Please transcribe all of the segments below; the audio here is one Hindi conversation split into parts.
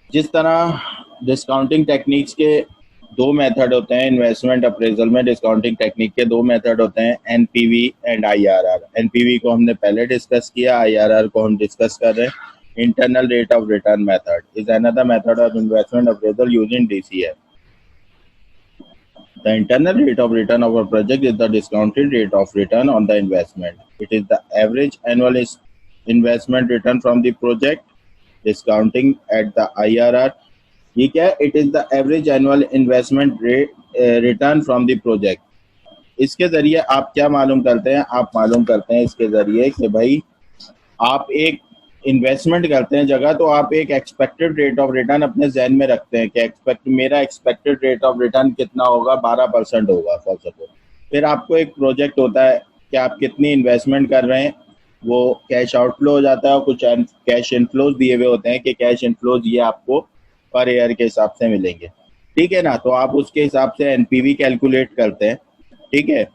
जिस तरह डिस्काउंटिंग टेक्निक्स के दो मेथड होते हैं, इन्वेस्टमेंट अप्रेजल में डिस्काउंटिंग टेक्निक के दो मेथड होते हैं, एनपीवी एंड आईआरआर। एनपीवी को हमने पहले डिस्कस किया, आईआरआर को हम डिस्कस कर रहे हैं। Internal rate of return method is another method of investment appraisal using DCF. The internal rate of return of a project is the discounted rate of return on the investment. It is the average annual investment return from the project. Discounting at the IRR, ठीक है, it is the average annual investment rate return from the project. इसके जरिए आप क्या मालूम करते हैं? आप मालूम करते हैं इसके जरिए कि भाई आप एक इन्वेस्टमेंट करते हैं जगह, तो आप एक एक्सपेक्टेड रेट ऑफ रिटर्न अपने जहन में रखते हैं कि मेरा एक्सपेक्टेड रेट ऑफ रिटर्न कितना होगा, 12% होगा फॉर सपोज। फिर आपको एक प्रोजेक्ट होता है कि आप कितनी इन्वेस्टमेंट कर रहे हैं, वो कैश आउटफ्लो हो जाता है और कुछ कैश इनफ्लोज दिए हुए होते हैं कि कैश इनफ्लोज ये आपको पर ईयर के हिसाब से मिलेंगे, ठीक है ना। तो आप उसके हिसाब से एनपीवी कैलकुलेट करते हैं, ठीक है।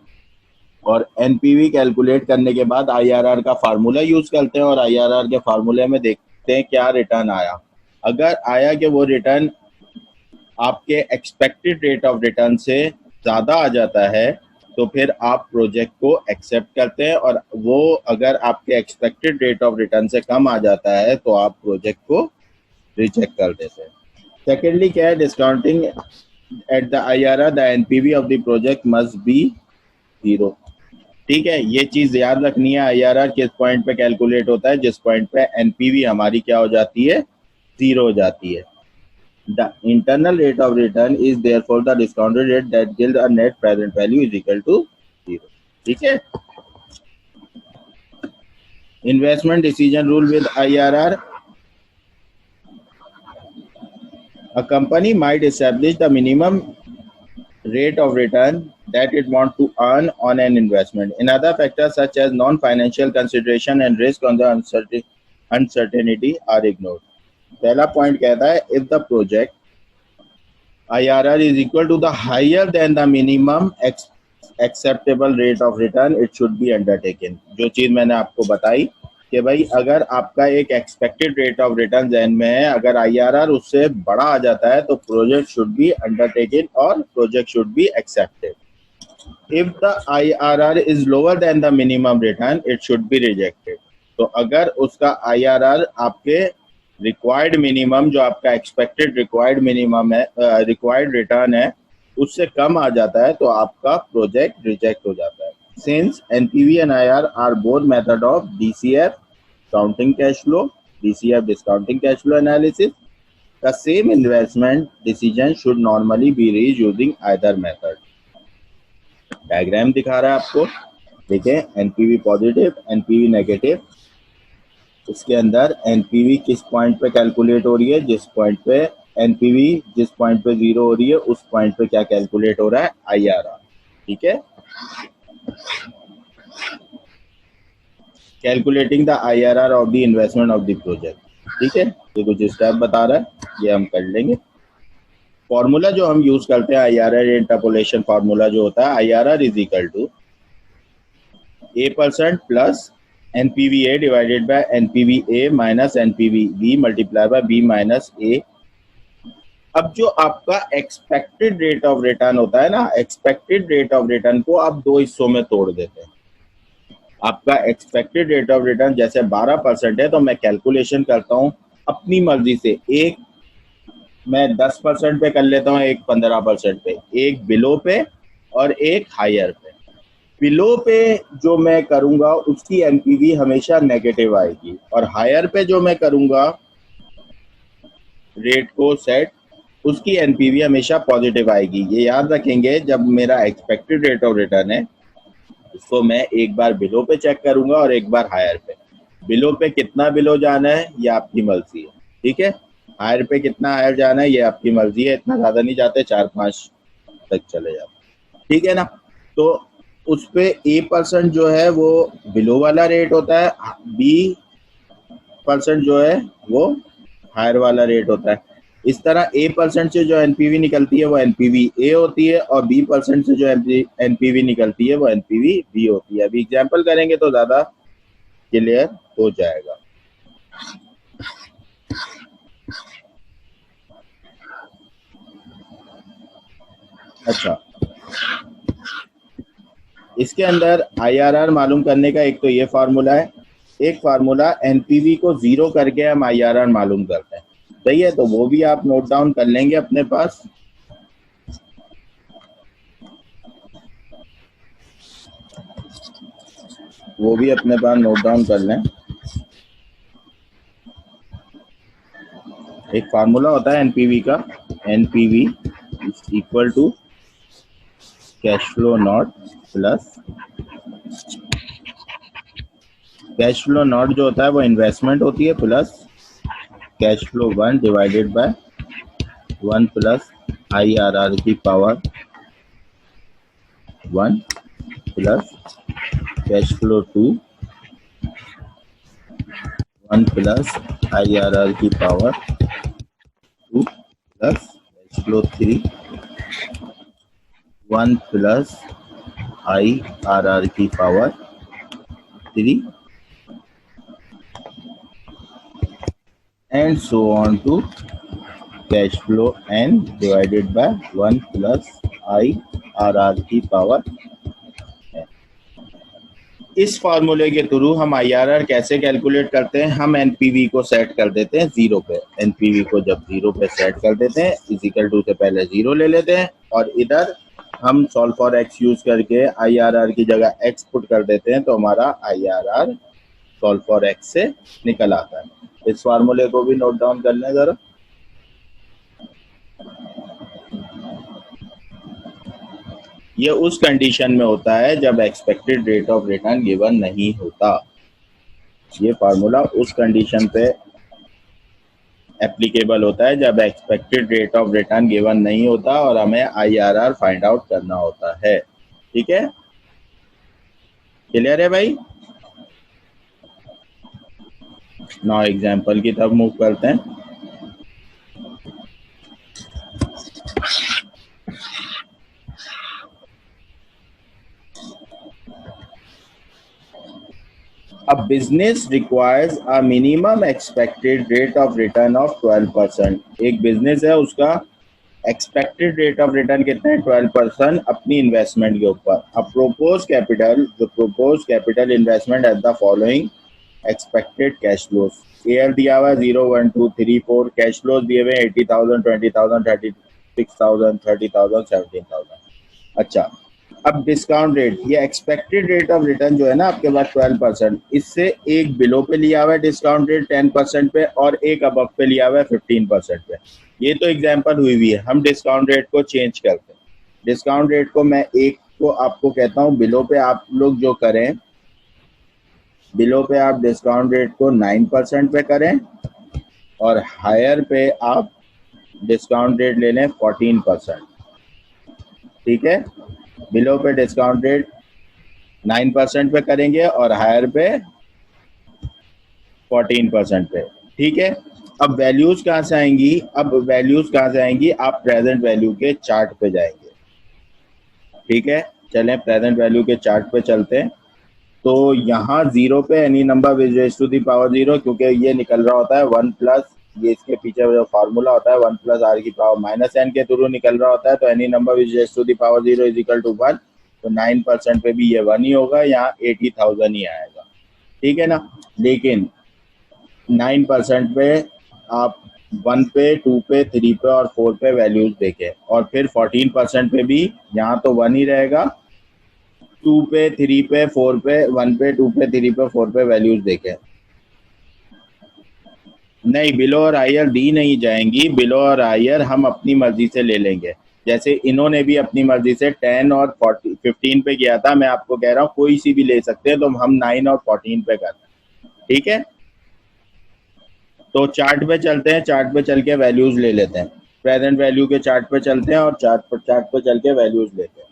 और एनपीवी कैलकुलेट करने के बाद आईआरआर का फार्मूला यूज करते हैं और आईआरआर के फार्मूले में देखते हैं क्या रिटर्न आया। अगर आया कि वो रिटर्न आपके एक्सपेक्टेड रेट ऑफ रिटर्न से ज़्यादा आ जाता है, तो फिर आप प्रोजेक्ट को एक्सेप्ट करते हैं, और वो अगर आपके एक्सपेक्टेड रेट ऑफ रिटर्न से कम आ जाता है तो आप प्रोजेक्ट को रिजेक्ट कर देते हैं। सेकेंडली क्या है, discounting at the IRR the NPV of the project must be 0, ठीक है। ये चीज याद रखनी है, आईआरआर किस पॉइंट पे कैलकुलेट होता है, जिस पॉइंट पे एनपीवी हमारी क्या हो जाती है, 0 हो जाती है। The internal rate of return is therefore the discounted rate that gives a net present value is equal to 0, ठीक है। Investment decision rule with IRR, a company might establish the minimum rate of return that it wants to earn on an investment. In other factors such as non-financial consideration and risk on the uncertainty are ignored. पहला पॉइंट कहता है, if the project IRR is equal to the higher than the minimum acceptable rate of return, it should be undertaken. जो चीज मैंने आपको बताई कि भाई अगर आपका एक एक्सपेक्टेड रेट ऑफ रिटर्न जहन में है, अगर आईआरआर उससे बड़ा आ जाता है तो प्रोजेक्ट शुड बी अंडरटेकन और project should be accepted. If the IRR is lower than the minimum return, it should be rejected. तो अगर उसका IRR आपके रिक्वायर्ड मिनिमम, जो आपका एक्सपेक्टेड रिक्वायर्ड मिनिमम है, रिक्वायर्ड रिटर्न है, उससे कम आ जाता है तो आपका प्रोजेक्ट रिजेक्ट हो जाता है। Since NPV and IR are both method of DCF, discounting cash flow, DCF discounting cash flow analysis, the same investment decision should normally be reached using either method. Diagram दिखा रहा है आपको, देखें, एनपीवी पॉजिटिव, एनपीवी नेगेटिव। इसके अंदर एनपीवी किस पॉइंट पे कैलकुलेट हो रही है, जिस पॉइंट पे एनपीवी जिस पॉइंट पे 0 हो रही है उस पॉइंट पे क्या कैलकुलेट हो रहा है, आईआरआर, ठीक है। Calculating the IRR of the investment of the project, ठीक है। ये कुछ स्टेप बता रहा है, ये हम कर लेंगे। फॉर्मूला जो हम यूज करते हैं आईआरआर इंटरपोलेशन फार्मूला जो होता है, IRR is equal to A% plus NPVA divided by NPVA minus NPV multiplied by B minus A। अब जो आपका एक्सपेक्टेड रेट ऑफ रिटर्न होता है ना, एक्सपेक्टेड रेट ऑफ रिटर्न को आप दो हिस्सों में तोड़ देते हैं। आपका एक्सपेक्टेड रेट ऑफ रिटर्न जैसे 12% है, तो मैं कैलकुलेशन करता हूँ अपनी मर्जी से, एक मैं 10% पे कर लेता हूँ, एक 15% पे, एक बिलो पे और एक हायर पे। बिलो पे जो मैं करूंगा उसकी एनपीवी हमेशा नेगेटिव आएगी, और हायर पे जो मैं करूंगा रेट को सेट, उसकी एनपीवी हमेशा पॉजिटिव आएगी। ये याद रखेंगे, जब मेरा एक्सपेक्टेड रेट ऑफ रिटर्न है उसको मैं एक बार बिलो पे चेक करूंगा और एक बार हायर पे। बिलो पे कितना बिलो जाना है ये आपकी मर्जी है, ठीक है। हायर पे कितना हायर जाना है ये आपकी मर्जी है, इतना ज्यादा नहीं जाते, 4-5 तक चले जाते, ठीक है ना। तो उस पे A% जो है वो बिलो वाला रेट होता है, B% जो है वो हायर वाला रेट होता है। इस तरह A% से जो एनपीवी निकलती है वो एनपीवी A होती है, और B% से जो एनपीवी निकलती है वो एनपीवी B होती है। अभी एग्जांपल करेंगे तो ज्यादा क्लियर हो जाएगा। अच्छा, इसके अंदर आईआरआर मालूम करने का एक तो ये फार्मूला है, एक फार्मूला एनपीवी को 0 करके हम आईआरआर मालूम करते हैं। सही है, तो वो भी आप नोट डाउन कर लेंगे अपने पास। वो भी अपने पास नोट डाउन कर लें। एक फार्मूला होता है एनपीवी का, NPV is equal to cash flow naught plus, cash flow naught जो होता है वो इन्वेस्टमेंट होती है, plus cash flow 1 divided by 1 plus IRR की power 1 plus cash flow 2 1 plus IRR की power 2 plus cash flow 3 1 plus IRR की power 3 and so on to cash flow n divided by 1 plus IRR की पावर। इस फार्मूले के थ्रू हम IRR कैसे कैलकुलेट करते हैं? हम एनपीवी को सेट कर देते हैं 0 पे। एनपीवी को जब 0 पे सेट कर देते हैं, इजिकल टू से पहले 0 ले लेते हैं और इधर हम सॉल्व फॉर एक्स यूज करके IRR की जगह x पुट कर देते हैं, तो हमारा IRR सॉल्व फॉर एक्स से निकल आता है। इस फार्मूले को भी नोट डाउन कर लें जरा। ये उस कंडीशन में होता है जब expected rate of return given नहीं होता। ये फार्मूला उस कंडीशन पे एप्लीकेबल होता है जब expected rate of return given नहीं होता और हमें आईआरआर फाइंड आउट करना होता है। ठीक है, क्लियर है भाई? नाउ एग्जांपल की तरफ मूव करते हैं। A business requires a minimum expected rate of return of 12%. एक बिजनेस है, उसका एक्सपेक्टेड रेट ऑफ रिटर्न कितना है? 12% अपनी इन्वेस्टमेंट के ऊपर। अब propose capital investment at the following expected cash flows. Air दिया हुआ है 0 1 2 3 4, कैश फ्लोज दिए हुए 80,000 20,000 36,000 30,000 17,000। अच्छा, अब डिस्काउंट रेट, ये एक्सपेक्टेड रेट ऑफ रिटर्न जो है ना आपके पास 12%, इससे एक बिलो पे लिया हुआ है डिस्काउंट रेट 10% पे और एक अबव पे लिया हुआ है 15% पे। ये तो एग्जांपल हुई है। हम डिस्काउंट रेट को चेंज करते हैं। डिस्काउंट रेट को मैं एक को आपको कहता हूँ बिलो पे आप लोग जो करें, बिलो पे आप डिस्काउंट रेट को 9% पे करें और हायर पे आप डिस्काउंट रेट ले लें 14%। ठीक है, बिलो पे डिस्काउंट रेट 9% पे करेंगे और हायर पे 14% पे। ठीक है, अब वैल्यूज कहाँ से आएंगी? अब वैल्यूज कहाँ से आएंगी? आप प्रेजेंट वैल्यू के चार्ट पे जाएंगे। ठीक है, चलें प्रेजेंट वैल्यू के चार्ट पे चलते हैं। तो यहाँ 0 पे any number which raise to the power 0, क्योंकि ये निकल रहा होता है 1 प्लस, ये इसके पीछे जो फार्मूला होता है 1 प्लस आर की पावर माइनस एन के थ्रू निकल रहा होता है, तो any number which raise to the power 0 is equal to 1। तो 9% पे भी ये 1 ही होगा, यहाँ 80,000 ही आएगा। ठीक है ना, लेकिन 9% पे आप 1 पे 2 पे 3 पे और 4 पे वैल्यूज देखें, और फिर 14% पे भी यहाँ तो 1 ही रहेगा, 2 पे 3 पे 4 पे 1 पे 2 पे 3 पे 4 पे वैल्यूज देखें। नहीं, बिलो और हायर दी नहीं जाएंगी। बिलो और हायर हम अपनी मर्जी से ले लेंगे। जैसे इन्होंने भी अपनी मर्जी से 10 और 15 पे किया था, मैं आपको कह रहा हूँ कोई सी भी ले सकते हैं, तो हम 9 और 14 पे कर रहे हैं। ठीक है, तो चार्ट पे चलते हैं, चार्ट पे चल के वैल्यूज ले लेते हैं। प्रेजेंट वैल्यू के चार्ट पे चलते हैं और चार्ट पे चल के वैल्यूज लेते हैं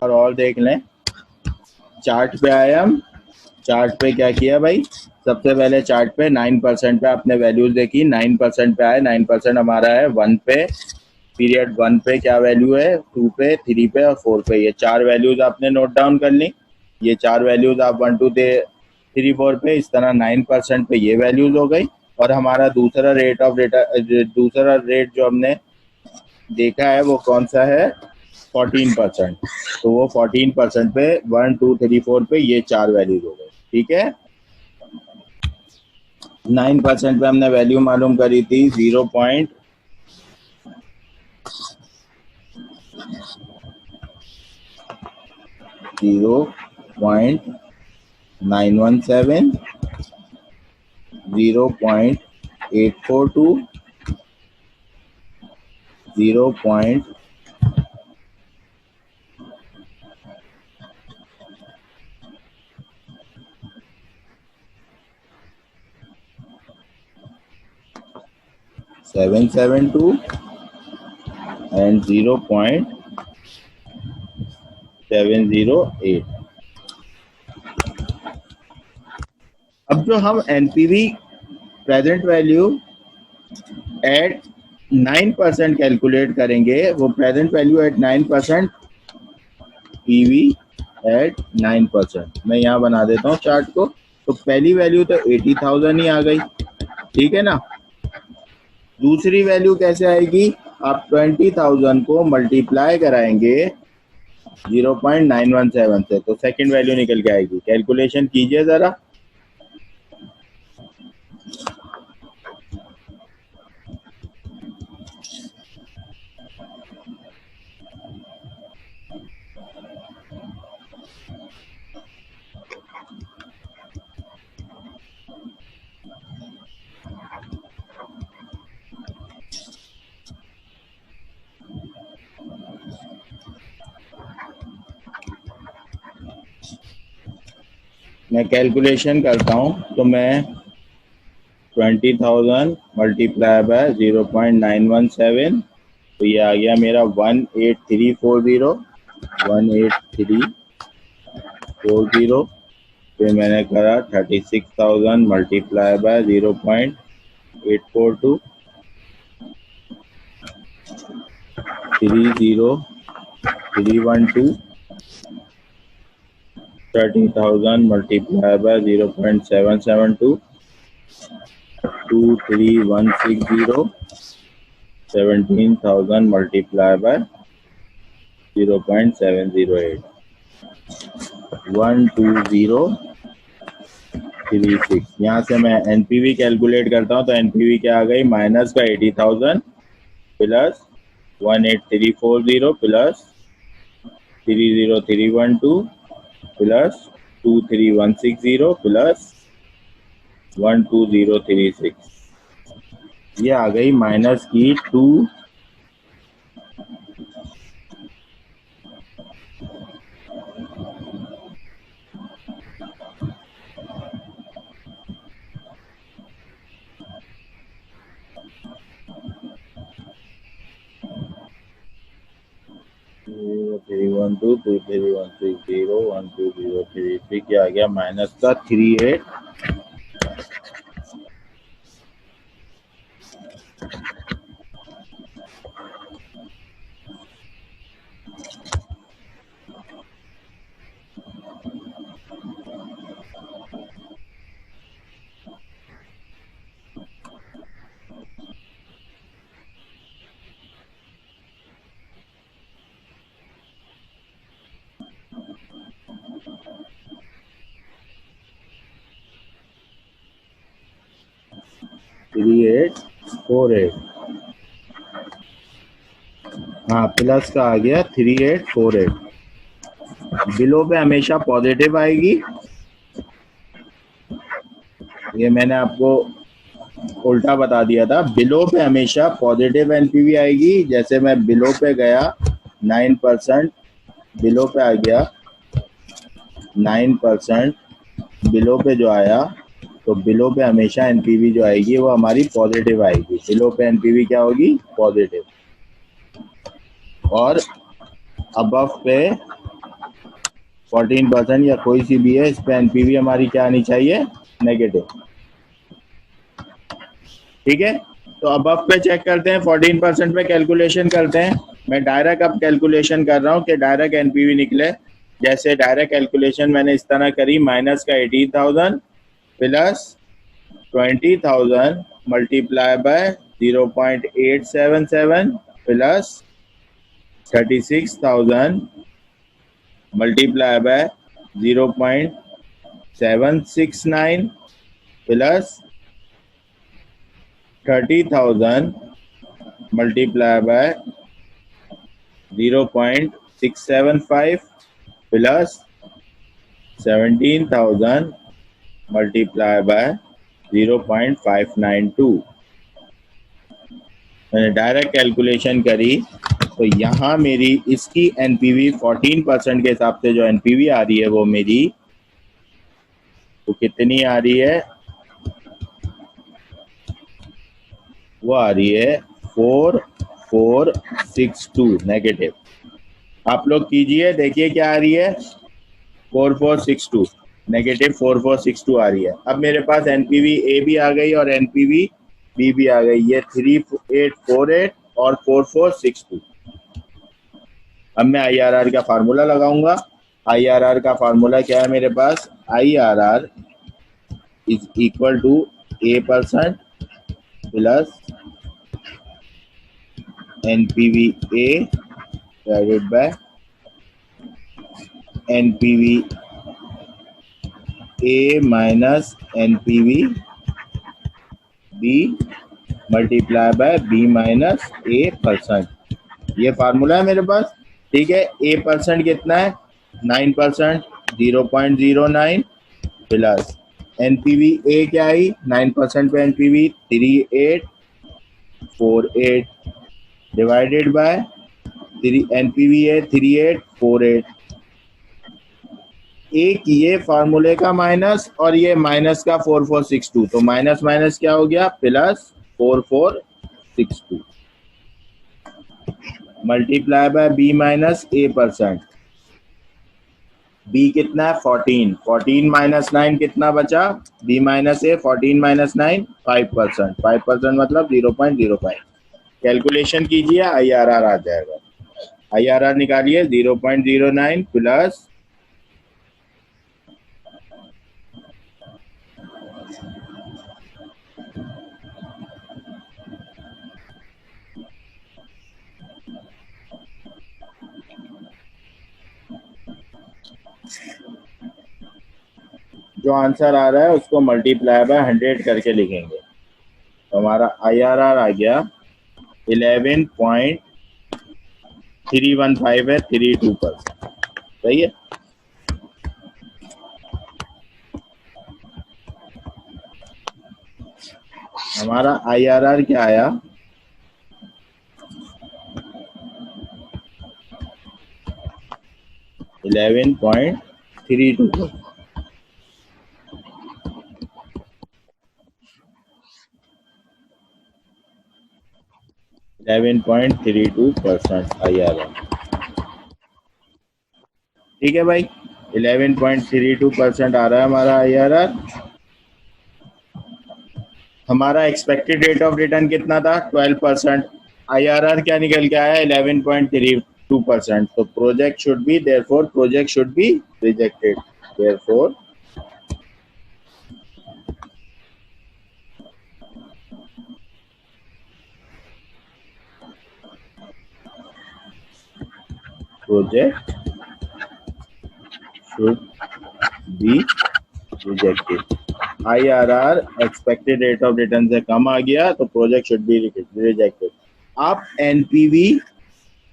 और देख लें। चार्ट पे आए हम, चार्ट पे क्या किया भाई? सबसे पहले चार्ट पे 9% पे आपने वैल्यूज देखी, 9% पे आए। 9% हमारा है 1 पे, पीरियड 1 पे क्या वैल्यू है, 2 पे 3 पे और 4 पे। ये 4 वैल्यूज आपने नोट डाउन कर ली। ये 4 वैल्यूज आप 1 2 3 4 पे, इस तरह 9% पे ये वैल्यूज हो गई। और हमारा दूसरा रेट ऑफ रिटर्न, दूसरा रेट जो हमने देखा है वो कौन सा है, 14%। तो वो 14% पे 1 2 3 4 पे ये 4 वैल्यूज हो गए, ठीक है। 9% पे हमने वैल्यू मालूम करी थी 0.917, 0.842, 0.772, एंड 0.708। अब जो हम NPV present value at 9% calculate करेंगे, वो present value at 9%, PV at 9%। मैं यहाँ बना देता हूँ चार्ट को। तो पहली वैल्यू तो 80,000 ही आ गई, ठीक है ना। दूसरी वैल्यू कैसे आएगी, आप 20,000 को मल्टीप्लाई कराएंगे 0.917 से, तो सेकंड वैल्यू निकल के आएगी। कैलकुलेशन कीजिए जरा। मैं कैलकुलेशन करता हूँ, तो मैं 20,000 मल्टीप्लाई बाय 0.917, तो ये आ गया मेरा 18340, 18340। फिर मैंने करा 36,000 multiply by 0.842, 30312। 30,000 multiplied by 0.772, 23160, 17,000 multiplied by 0.708, 12036। यहाँ से मैं एनपीवी कैलकुलेट करता हूँ, तो एनपीवी क्या आ गई, माइनस का 80,000 प्लस 18340 प्लस 30312 प्लस 23160 प्लस 12036। ये आ गई माइनस की 2। थ्री वन टू 23160 12036, ये आ गया माइनस का 38। थ्री एट फोर एट, हाँ प्लस का आ गया 3848। बिलो पे हमेशा पॉजिटिव आएगी, ये मैंने आपको उल्टा बता दिया था। बिलो पे हमेशा पॉजिटिव एनपीवी आएगी। जैसे मैं बिलो पे गया 9%, बिलो पे आ गया 9%, बिलो पे जो आया, तो बिलो पे हमेशा एनपीवी जो आएगी वो हमारी पॉजिटिव आएगी। बिलो पे एनपीवी क्या होगी, पॉजिटिव। और अबव पे 14% या कोई सी भी है, इस पे एनपीवी हमारी क्या आनी चाहिए, नेगेटिव, ठीक है। तो अबव पे चेक करते हैं, 14% पे कैलकुलेशन करते हैं। मैं डायरेक्ट अब कैलकुलेशन कर रहा हूँ कि डायरेक्ट एनपीवी निकले। जैसे डायरेक्ट कैलकुलेशन मैंने इस तरह करी, माइनस का 18,000 plus 20,000 multiply by 0.877, plus 36,000 multiply by 0.769 plus 30,000 multiply by 0.675 plus 17,000 multiply by 0.592। मैंने डायरेक्ट कैलकुलेशन करी तो यहाँ मेरी इसकी एनपीवी 14% के हिसाब से जो एनपीवी आ रही है वो मेरी वो कितनी आ रही है, वो आ रही है 4462 नेगेटिव। आप लोग कीजिए, देखिए क्या आ रही है, 4462 नेगेटिव 4462 आ रही है। अब मेरे पास एनपीवी ए भी आ गई और एनपीवी बी भी आ गई, ये 3848 और 4462। अब मैं IRR का फार्मूला लगाऊंगा। IRR का फार्मूला क्या है मेरे पास, IRR is equal to A% plus NPV A divided by NPV A minus NPV B multiply by B minus A%। ये फार्मूला है मेरे पास, ठीक है। A% कितना है, 9%, 0.09 प्लस एनपीवी ए क्या आई, 9% पे एनपीवी 3848 डिवाइडेड बाय एनपीवी है 3848। एक ये फार्मूले का माइनस और ये माइनस का 4462, तो माइनस माइनस क्या हो गया, plus 4462 multiply by B minus A%। B कितना है, 14 माइनस 9 कितना बचा, बी माइनस ए, 14 माइनस 9 5%, 5% मतलब 0.05। कैलकुलेशन कीजिए, IRR आ जाएगा। IRR निकालिए, 0.09 प्लस जो आंसर आ रहा है उसको मल्टीप्लाई बाय 100 करके लिखेंगे, तो हमारा IRR आ गया 11.315 है, 32%। सही है। हमारा IRR क्या आया, 11.32%। 11.32% IRR, ठीक है भाई। 11.32% आ रहा है हमारा IRR। हमारा एक्सपेक्टेड रेट ऑफ रिटर्न कितना था, 12%। IRR क्या निकल के आया, 11.32%। तो project should be, therefore project should be rejected, therefore project should be rejected. IRR expected rate of return से कम आ गया तो प्रोजेक्ट शुड बी रिजेक्टेड। आप एनपीवी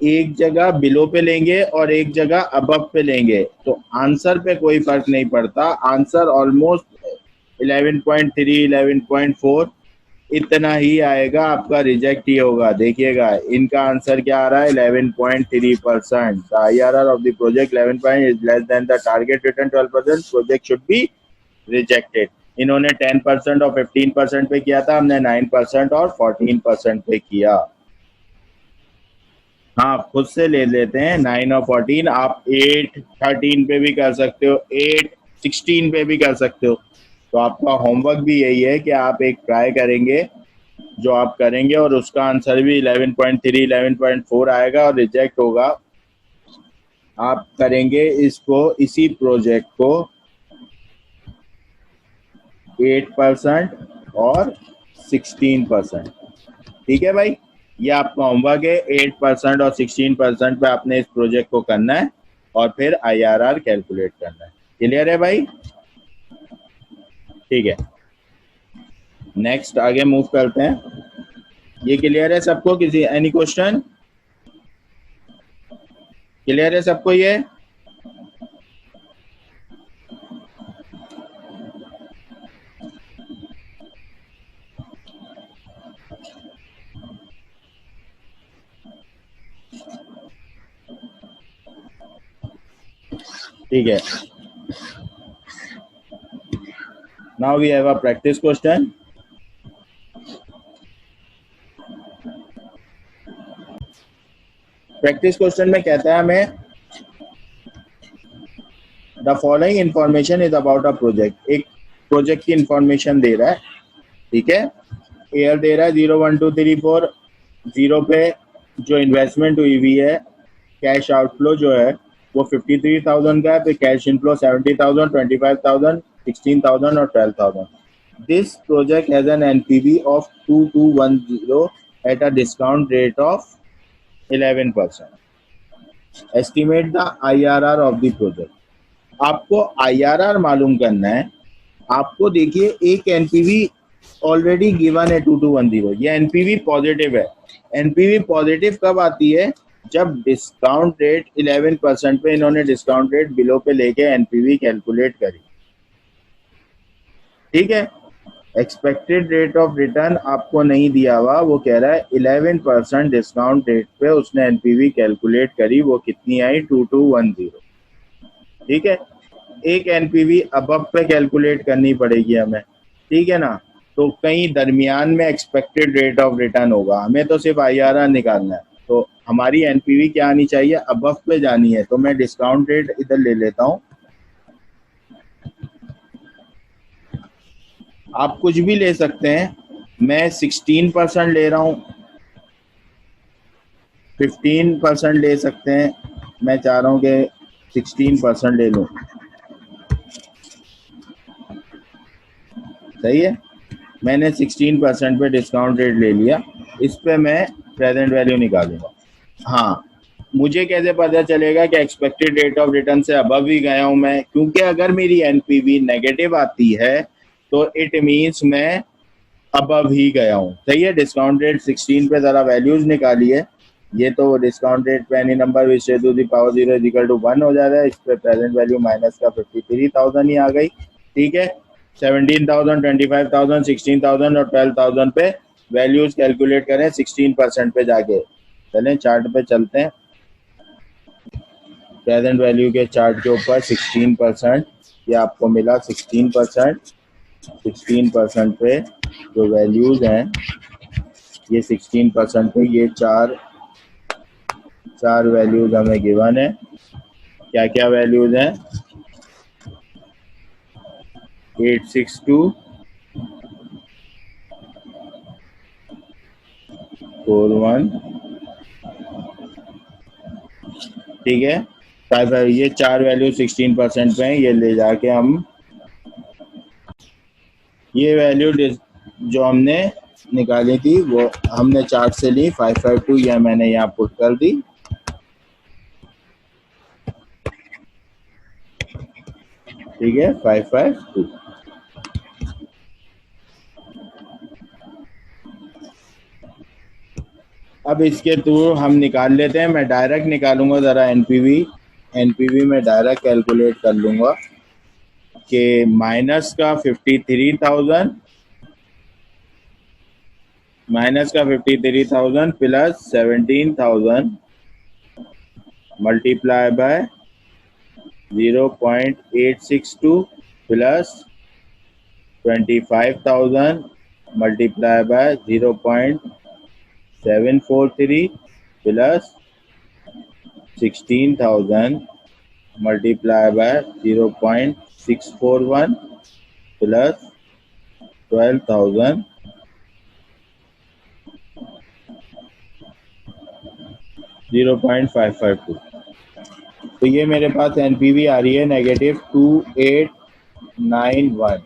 एक जगह बिलो पे लेंगे और एक जगह अबव पे लेंगे तो आंसर पे कोई फर्क नहीं पड़ता। आंसर ऑलमोस्ट 11.3 11.4 इतना ही आएगा, आपका रिजेक्ट ही होगा। देखिएगा इनका आंसर क्या आ रहा है, 11.3%। The IRR of the project 11 point is less than the target return 12%, project should be rejected. इन्होंने 10% और 15% पे किया था, हमने 9% और 14% पे किया। हाँ, खुद से ले लेते हैं 9 और 14। आप 8 13 पे भी कर सकते हो, 8 16 पे भी कर सकते हो। तो आपका होमवर्क भी यही है कि आप एक ट्राई करेंगे जो आप करेंगे और उसका आंसर भी 11.3 11.4 आएगा और रिजेक्ट होगा। आप करेंगे इसको, इसी प्रोजेक्ट को 8% और 16%, ठीक है भाई। ये आपका होमवर्क है। 8% और 16% पे आपने इस प्रोजेक्ट को करना है और फिर IRR कैलकुलेट करना है। क्लियर है भाई? ठीक है, नेक्स्ट आगे मूव करते हैं। ये क्लियर है सबको? किसी एनी क्वेश्चन? क्लियर है सबको ये? ठीक है, now we have a practice question. Practice question में कहता है हमें the following information is about a project. एक प्रोजेक्ट की इंफॉर्मेशन दे रहा है, ठीक है। ईयर दे रहा है 0 1 2 3 4। 0 पे जो इन्वेस्टमेंट हुई हुई है, कैश आउटफ्लो जो है वो 53,000 का है, फिर कैश इनफ्लो 70,000, 25,000, 16,000 और 12,000। This project has an NPV of 2210 at a discount rate of 11%। Estimate the IRR of the project. आपको IRR मालूम करना है। आपको देखिए एक NPV ऑलरेडी गिवन है 2210, ये NPV पॉजिटिव है। NPV पॉजिटिव कब आती है? जब डिस्काउंट रेट 11% पे इन्होंने डिस्काउंट रेट बिलो पे लेके NPV कैलकुलेट करी, ठीक है। एक्सपेक्टेड रेट ऑफ रिटर्न आपको नहीं दिया हुआ, वो कह रहा है 11% डिस्काउंट रेट पे उसने NPV कैलकुलेट करी, वो कितनी आई? 2210, ठीक है। एक NPV अबव पे कैलकुलेट करनी पड़ेगी हमें, ठीक है ना। तो कहीं दरमियान में एक्सपेक्टेड रेट ऑफ रिटर्न होगा, हमें तो सिर्फ IRR निकालना है। तो हमारी NPV क्या आनी चाहिए? अबव पे जानी है। तो मैं डिस्काउंट रेट इधर ले लेता हूँ, आप कुछ भी ले सकते हैं। मैं 16% ले रहा हूँ, 15% ले सकते हैं। मैं चाह रहा हूँ कि 16% ले लूँ, सही है। मैंने 16% पे डिस्काउंट रेट ले लिया। इस पे मैं प्रेजेंट वैल्यू निकालूंगा। हाँ, मुझे कैसे पता चलेगा कि एक्सपेक्टेड रेट ऑफ रिटर्न से अबव ही गया हूँ मैं? क्योंकि अगर मेरी NPV नेगेटिव आती है तो इट मीन्स मैं अबव ही गया हूँ, सही है। डिस्काउंट रेट 16 पे ज़रा वैल्यूज निकालिए। ये तो डिस्काउंट रेट पे any number which to the power 0 is equal to 1 हो जाता है। इस पे प्रेजेंट वैल्यू माइनस का 53,000 ही आ गई, ठीक है। 17,000, 25,000, 16,000 और 12,000 पे वैल्यूज कैलकुलेट करें 16% पे जाके। चलें चार्ट पे चलते हैं। प्रेजेंट वैल्यू के चार्ट के ऊपर 16%, ये आपको मिला 16%। 16% पे जो वैल्यूज हैं, ये 16% पे ये चार वैल्यूज हमें गिवन है। क्या क्या वैल्यूज हैं? 862, 41, ठीक है। 5, ये चार वैल्यू 16% पे हैं। ये ले जाके हम ये वैल्यू जो हमने निकाली थी वो हमने चार्ट से ली। 552 ये मैंने यहाँ पुट कर दी, ठीक है। 552। अब इसके थ्रू हम निकाल लेते हैं। मैं डायरेक्ट निकालूंगा ज़रा NPV में डायरेक्ट कैलकुलेट कर लूँगा कि माइनस का 53,000 plus 17,000 multiply by 0.862 plus 25,000 multiply by 0.743 plus 16,000 multiply by 0.641 plus 12,000 0.552। तो ये मेरे पास NPV आ रही है नेगेटिव 2891।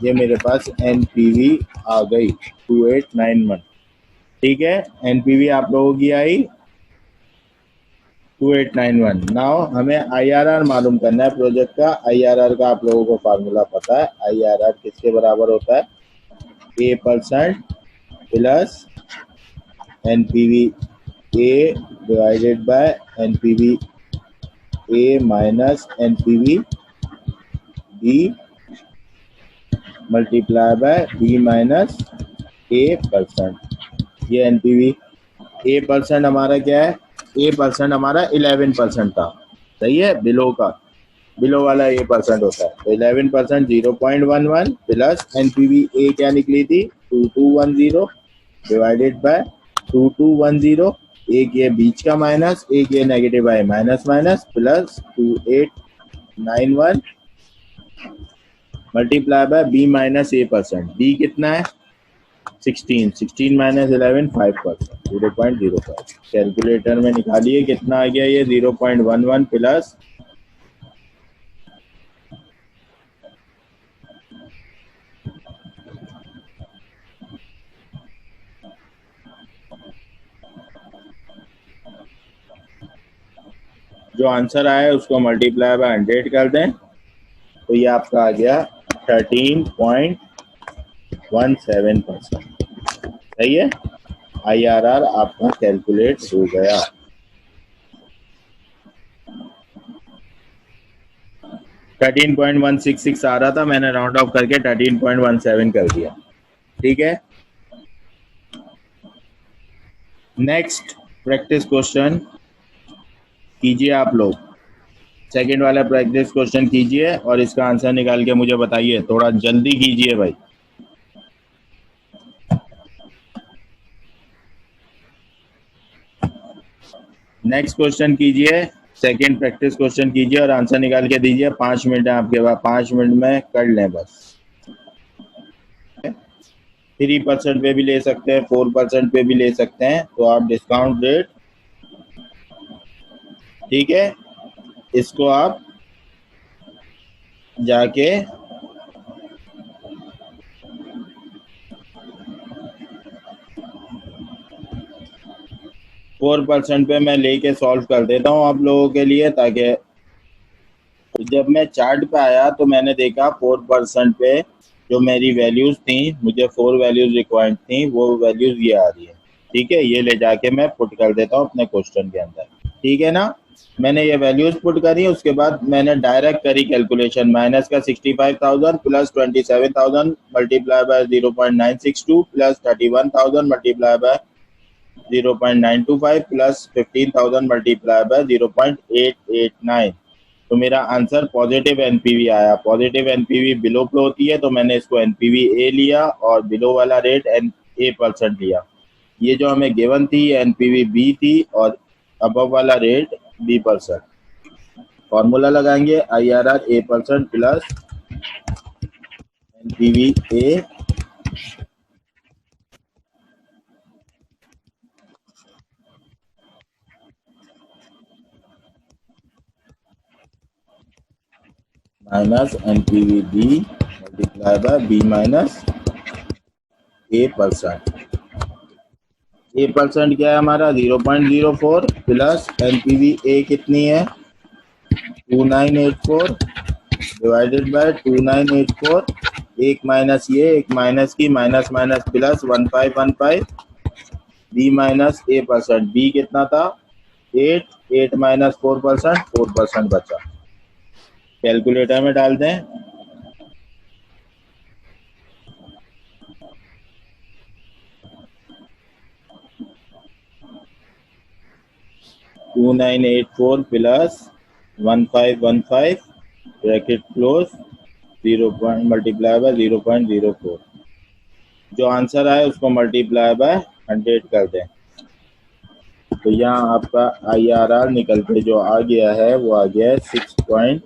ये मेरे पास NPV आ गई 2891। ठीक है, एनपीवी आप लोगों की आई 2891। नाउ हमें आईआरआर मालूम करना है प्रोजेक्ट का। आईआरआर का आप लोगों को फार्मूला पता है। आईआरआर किसके बराबर होता है? A% plus NPV A divided by NPV A minus NPV B multiply by B minus A%। ये एनपीवी A% हमारा क्या है? A% हमारा 11% था, सही है। बिलो का, बिलो वाला A% होता है। तो 11% 0.11 प्लस एनपीवी ए क्या निकली थी? 2210 डिवाइडेड बाय 2210। एक ये बीच का माइनस, एक ये नेगेटिव आई, minus minus plus 2891 multiply by B minus A%। B कितना है? 16। 16 माइनस 11 5%, 0.05। कैलकुलेटर में निकालिए कितना आ गया ये? 0.11 प्लस जो आंसर आया उसको मल्टीप्लाई बाय 100 कर दें तो ये आपका आ गया 13.17%। सही है, आईआरआर आपका कैलकुलेट हो गया। 13.166 आ रहा था, मैंने राउंड ऑफ करके 13.17 कर दिया। ठीक है, नेक्स्ट प्रैक्टिस क्वेश्चन कीजिए आप लोग। सेकंड वाला प्रैक्टिस क्वेश्चन कीजिए और इसका आंसर निकाल के मुझे बताइए। थोड़ा जल्दी कीजिए भाई। नेक्स्ट क्वेश्चन कीजिए, सेकंड प्रैक्टिस क्वेश्चन कीजिए और आंसर निकाल के दीजिए। 5 मिनट है आपके पास, 5 मिनट में कर लें बस। 3% पे भी ले सकते हैं, 4% पे भी ले सकते हैं, तो आप डिस्काउंट रेट, ठीक है, इसको आप जाके 4% पे मैं लेके सॉल्व कर देता हूँ आप लोगों के लिए, ताकि जब मैं चार्ट पे आया तो मैंने देखा 4% पे जो मेरी वैल्यूज थी, मुझे 4 वैल्यूज रिक्वायर्ड थी, वो वैल्यूज ये आ रही है। ठीक है, ये ले जाके मैं पुट कर देता हूँ अपने क्वेश्चन के अंदर। ठीक है ना, मैंने ये वैल्यूज पुट करी, उसके बाद मैंने डायरेक्ट करी कैलकुलेशन। माइनस का 65,000 plus 27,000 multiply by 0.962 plus 31,000 multiply by 0.925 plus 15,000 multiply by 0.889। तो मेरा आंसर पॉजिटिव एनपीवी आया। पॉजिटिव एनपीवी बिलो फ्लो होती है, तो मैंने इसको एनपीवी ए लिया और बिलो वाला रेट A% लिया। ये जो हमें गिवन थी एनपीवी बी थी और अबव वाला रेट B%। फॉर्मूला लगाएंगे IRR A% plus NPV A minus NPV B multiply by B minus A%। A% क्या है हमारा? 0.04 प्लस एनपीवी ए कितनी है? 2984 डिवाइडेड बाय 2984। एक माइनस ये, एक माइनस की, minus minus plus 1515 B minus A%। B कितना था? 8। 8 माइनस 4%, 4% बचा। कैलकुलेटर में डाल दें। 2984 plus 1515 bracket close 0 multiply by 0.04। जो आंसर आए उसको मल्टीप्लाई बाय 100 कर दें। तो यहाँ आपका आईआरआर निकल के जो आ गया है वो आ गया है 6.7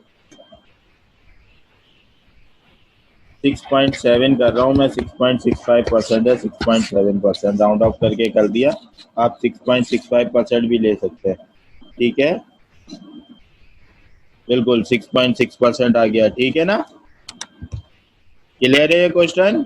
कर रहा हूँ मैं। 6.65% है, 6.7% राउंड ऑफ करके कर दिया। आप 6.65% भी ले सकते हैं। ठीक है, बिल्कुल 6.6% आ गया। ठीक है ना, क्लियर है ये क्वेश्चन?